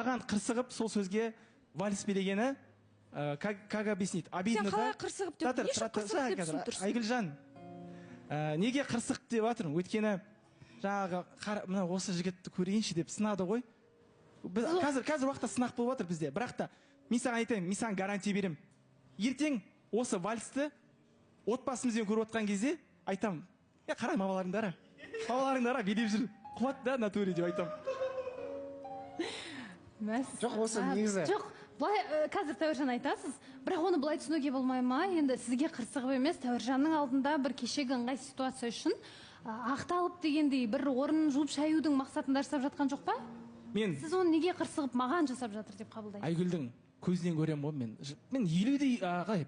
Маған қырсығып сол сөзге вальс билегені, как объяснить? Обидно, сен қалай қырсығып деп, не үшін қырсық деп түсініп тұрсың? Айгүлжан, неге қырсық деп жатырмын? Өйткені жаңағы осы жігітті көрейінші деп сынады ғой. Қазір уақытта сынақ болып жатыр бізде. Бірақ та мен саған айтайын, мен саған гарантия беремін. Ертең осы вальсті отбасымызбен көріп отқан кезде айтамын, қара мамаларыңдар билеп жүр, қуат да натуре деп айтамын. Жоқ, осы негізі. Жоқ, былай қазір Тәуіржан айтасыз, бірақ оны былай түсінуге болмай ма? Енді сізге қырсығып емес, Тәуіржанның алдында бір кешегі ыңғай ситуация үшін ақталып дегендей бір орнын жуып шаюдың мақсатында жасап жатқан жоқ па? Сіз оны неге қырсығып маған жасап жатыр деп қабылдайсыз? Айгүлдің көзінен көремін ғой мен. Мен елудей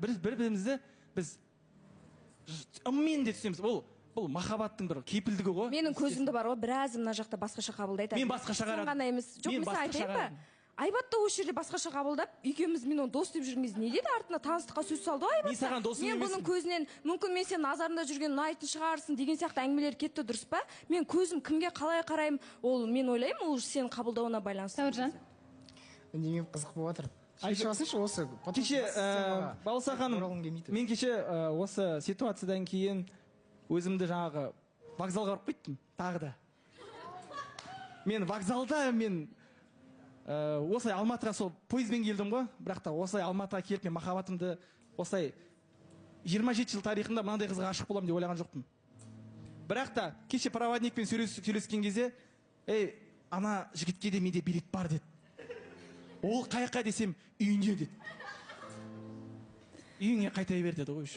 бір-бірімізді біз ыммен де түсеміз. Бұл махаббаттың бір кепілдігі ғой. Менің көзімді бар ғой, біразы мына жақта басқаша қабылдайды. Мен басқаша қарадым. Сен ғана емес. Жоқ, мен айтайын ба? Айбат та осы жерде басқаша қабылдап, екеуміз мен оны дос деп жүрміз. Не деді? Артына таныстыққа сөз салды ғой Айбат. Мен саған досым емеспін. Мен бұның көзінен, мүмкін мен сен назарында жүрген ұнайтын шығарсың деген сияқты әңгімелер кетті, дұрыс па? Мен көзім кімге қалай қараймын, ол мен ойлаймын, ол сенің қабылдауына байланысты. Тәуіржан. Неге қызық болып жатыр? Шешіп осы. Кеше Балса ханым, мен кеше осы ситуациядан кейін өзімді жаңағы вокзалға барып кеттім, тағы да. Мен вокзалда, осылай Алматыға сол пойызбен келдім ғой, бірақ та осылай Алматыға келіп, мен махаббатымды осылай 27 жыл тарихында мынандай қызға ғашық боламын деп ойлаған жоқпын. Бірақ та кеше проводникпен сөйлескен кезде, ана жігітке де менде билет бар деді. Ол қайқа десем, үйінде деді. Үйіңе қайтай бер деді ғой.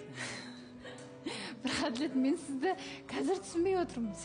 Бірақ Әділет, мен сізді қазір түсінбей отырмын.